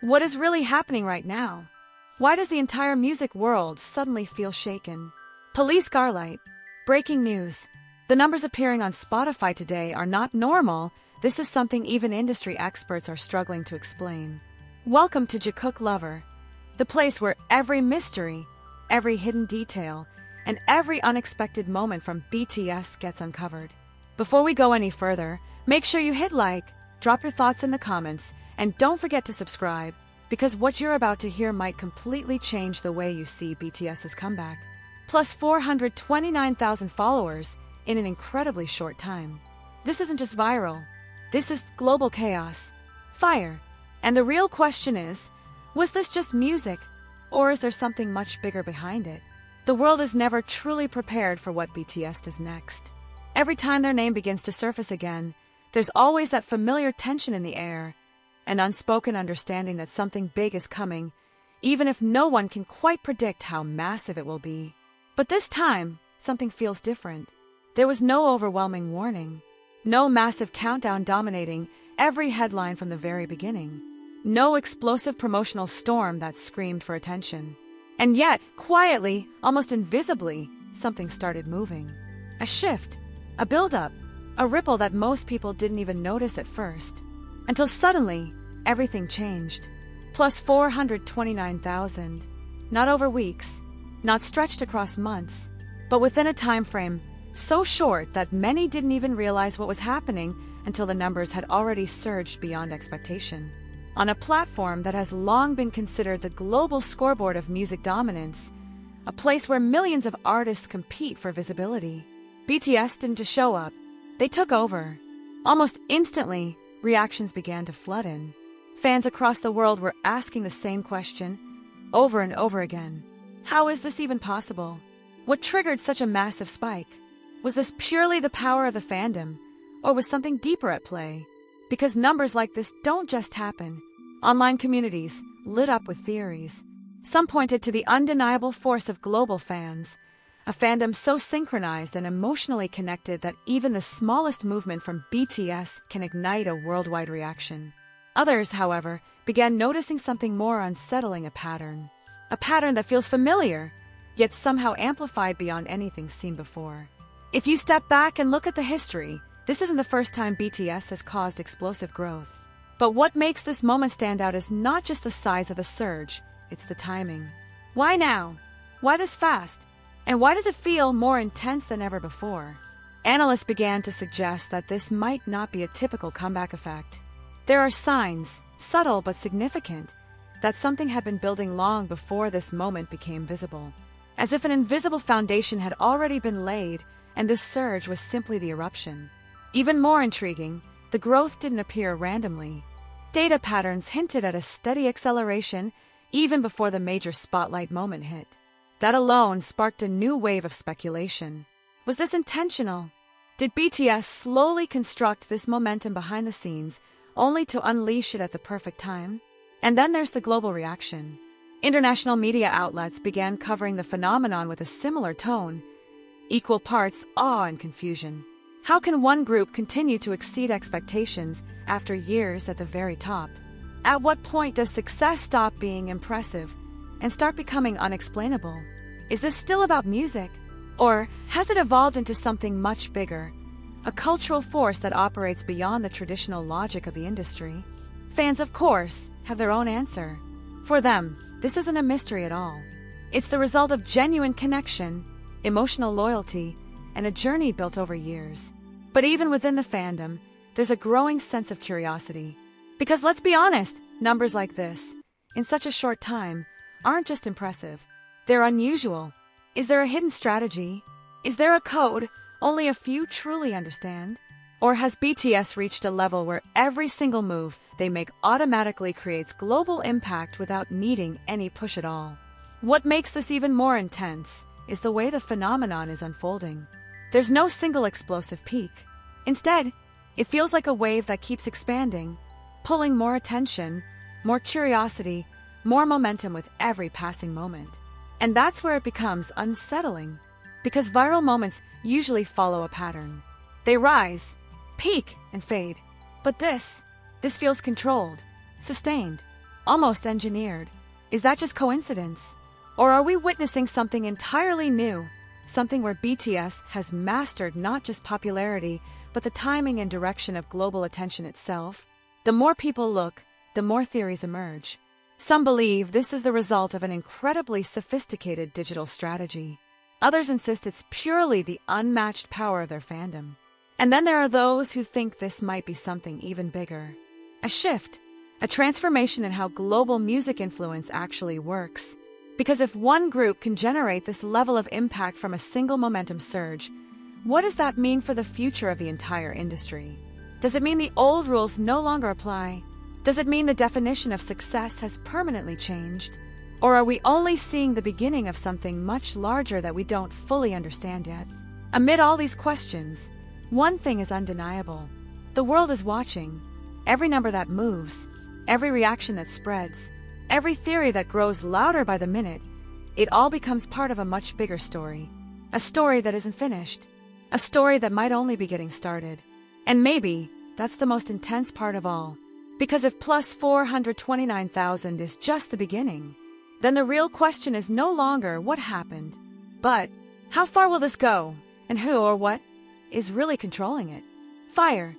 What is really happening right now? Why does the entire music world suddenly feel shaken? Police Scarlight. Breaking news. The numbers appearing on Spotify today are not normal. This is something even industry experts are struggling to explain. Welcome to JIKOOK Lover, the place where every mystery, every hidden detail, and every unexpected moment from BTS gets uncovered. Before we go any further, make sure you hit like, drop your thoughts in the comments, and don't forget to subscribe, because what you're about to hear might completely change the way you see BTS's comeback. Plus 429,000 followers in an incredibly short time. This isn't just viral. This is global chaos. Fire. And the real question is, was this just music, or is there something much bigger behind it? The world is never truly prepared for what BTS does next. Every time their name begins to surface again, there's always that familiar tension in the air, an unspoken understanding that something big is coming, even if no one can quite predict how massive it will be. But this time, something feels different. There was no overwhelming warning, no massive countdown dominating every headline from the very beginning, no explosive promotional storm that screamed for attention. And yet, quietly, almost invisibly, something started moving. A shift, a build-up, a ripple that most people didn't even notice at first. Until suddenly, everything changed. Plus 429,000. Not over weeks, not stretched across months, but within a time frame so short that many didn't even realize what was happening until the numbers had already surged beyond expectation. On a platform that has long been considered the global scoreboard of music dominance, a place where millions of artists compete for visibility, BTS didn't just show up, they took over. Almost instantly, reactions began to flood in. Fans across the world were asking the same question, over and over again. How is this even possible? What triggered such a massive spike? Was this purely the power of the fandom, or was something deeper at play? Because numbers like this don't just happen. Online communities lit up with theories. Some pointed to the undeniable force of global fans, a fandom so synchronized and emotionally connected that even the smallest movement from BTS can ignite a worldwide reaction. Others, however, began noticing something more unsettling, a pattern that feels familiar, yet somehow amplified beyond anything seen before. If you step back and look at the history, this isn't the first time BTS has caused explosive growth. But what makes this moment stand out is not just the size of the surge, it's the timing. Why now? Why this fast? And why does it feel more intense than ever before? Analysts began to suggest that this might not be a typical comeback effect. There are signs, subtle but significant, that something had been building long before this moment became visible. As if an invisible foundation had already been laid, and this surge was simply the eruption. Even more intriguing, the growth didn't appear randomly. Data patterns hinted at a steady acceleration even before the major spotlight moment hit. That alone sparked a new wave of speculation. Was this intentional? Did BTS slowly construct this momentum behind the scenes, only to unleash it at the perfect time? And then there's the global reaction. International media outlets began covering the phenomenon with a similar tone, equal parts awe and confusion. How can one group continue to exceed expectations after years at the very top? At what point does success stop being impressive and start becoming unexplainable? Is this still about music? Or has it evolved into something much bigger, a cultural force that operates beyond the traditional logic of the industry? Fans, of course, have their own answer. For them, this isn't a mystery at all. It's the result of genuine connection, emotional loyalty, and a journey built over years. But even within the fandom, there's a growing sense of curiosity. Because let's be honest, numbers like this, in such a short time, aren't just impressive. They're unusual. Is there a hidden strategy? Is there a code only a few truly understand? Or has BTS reached a level where every single move they make automatically creates global impact without needing any push at all? What makes this even more intense is the way the phenomenon is unfolding. There's no single explosive peak. Instead, it feels like a wave that keeps expanding, pulling more attention, more curiosity, more momentum with every passing moment. And that's where it becomes unsettling, because viral moments usually follow a pattern. They rise, peak, and fade. But this feels controlled, sustained. almost engineered. Is that just coincidence? Or are we witnessing something entirely new? Something where BTS has mastered not just popularity, but the timing and direction of global attention itself? The more people look, the more theories emerge. Some believe this is the result of an incredibly sophisticated digital strategy. Others insist it's purely the unmatched power of their fandom. And then there are those who think this might be something even bigger. A shift, a transformation in how global music influence actually works. Because if one group can generate this level of impact from a single momentum surge, what does that mean for the future of the entire industry? Does it mean the old rules no longer apply? Does it mean the definition of success has permanently changed? Or are we only seeing the beginning of something much larger that we don't fully understand yet? Amid all these questions, one thing is undeniable. The world is watching. Every number that moves, every reaction that spreads, every theory that grows louder by the minute, it all becomes part of a much bigger story. A story that isn't finished. A story that might only be getting started. And maybe that's the most intense part of all. Because if plus 429,000 is just the beginning, then the real question is no longer what happened, but how far will this go, and who or what is really controlling it? Fire.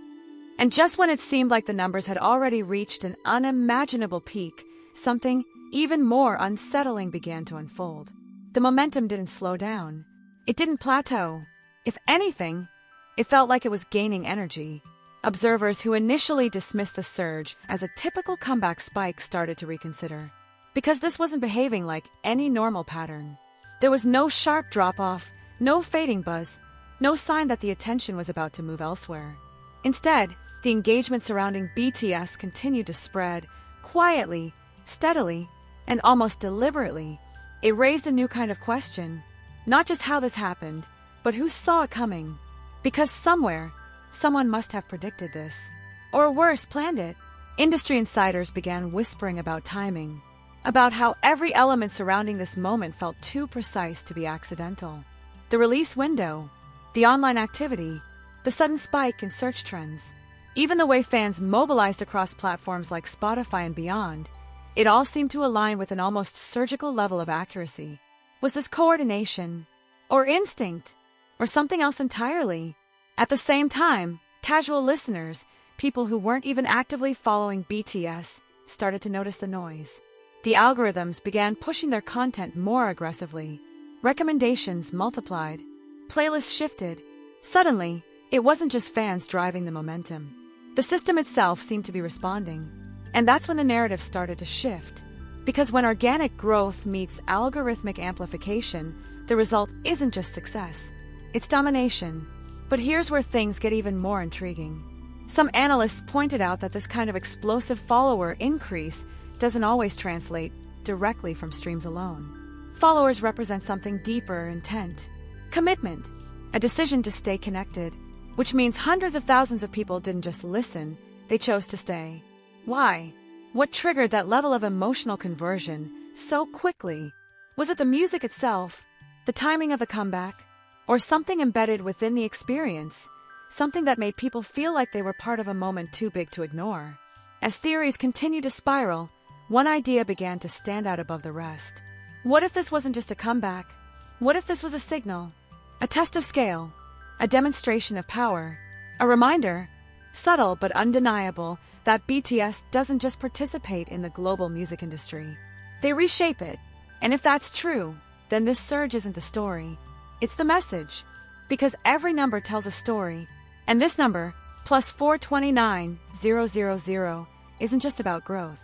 And just when it seemed like the numbers had already reached an unimaginable peak, something even more unsettling began to unfold. The momentum didn't slow down. It didn't plateau. If anything, it felt like it was gaining energy. Observers who initially dismissed the surge as a typical comeback spike started to reconsider. Because this wasn't behaving like any normal pattern. There was no sharp drop-off, no fading buzz, no sign that the attention was about to move elsewhere. Instead, the engagement surrounding BTS continued to spread, quietly, steadily, and almost deliberately. It raised a new kind of question. Not just how this happened, but who saw it coming. Because somewhere, someone must have predicted this. Or worse, planned it. Industry insiders began whispering about timing. About how every element surrounding this moment felt too precise to be accidental. The release window, the online activity, the sudden spike in search trends, even the way fans mobilized across platforms like Spotify and beyond, it all seemed to align with an almost surgical level of accuracy. Was this coordination? Or instinct? Or something else entirely? At the same time, casual listeners, people who weren't even actively following BTS, started to notice the noise. The algorithms began pushing their content more aggressively. Recommendations multiplied. Playlists shifted. Suddenly, it wasn't just fans driving the momentum. The system itself seemed to be responding. And that's when the narrative started to shift. Because when organic growth meets algorithmic amplification, the result isn't just success. It's domination. But here's where things get even more intriguing. Some analysts pointed out that this kind of explosive follower increase doesn't always translate directly from streams alone. Followers represent something deeper, intent, commitment, a decision to stay connected, which means hundreds of thousands of people didn't just listen, they chose to stay. Why? What triggered that level of emotional conversion so quickly? Was it the music itself, the timing of the comeback, or something embedded within the experience, something that made people feel like they were part of a moment too big to ignore? As theories continued to spiral, one idea began to stand out above the rest. What if this wasn't just a comeback? What if this was a signal, a test of scale, a demonstration of power, a reminder, subtle but undeniable, that BTS doesn't just participate in the global music industry. They reshape it. And if that's true, then this surge isn't the story. It's the message. Because every number tells a story. And this number, plus 429,000, isn't just about growth.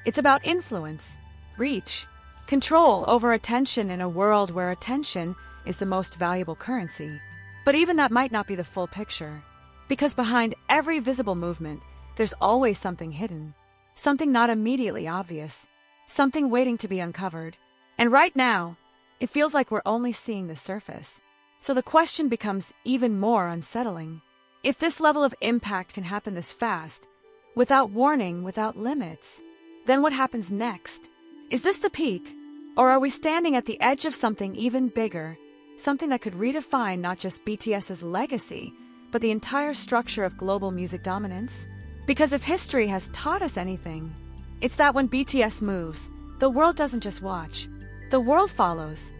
It's about influence, reach, control over attention in a world where attention is the most valuable currency. But even that might not be the full picture. Because behind every visible movement, there's always something hidden. Something not immediately obvious. Something waiting to be uncovered. And right now, it feels like we're only seeing the surface. So the question becomes even more unsettling. If this level of impact can happen this fast, without warning, without limits, then what happens next? Is this the peak? Or are we standing at the edge of something even bigger? Something that could redefine not just BTS's legacy, but the entire structure of global music dominance? Because if history has taught us anything, It's that when BTS moves, the world doesn't just watch. The world follows.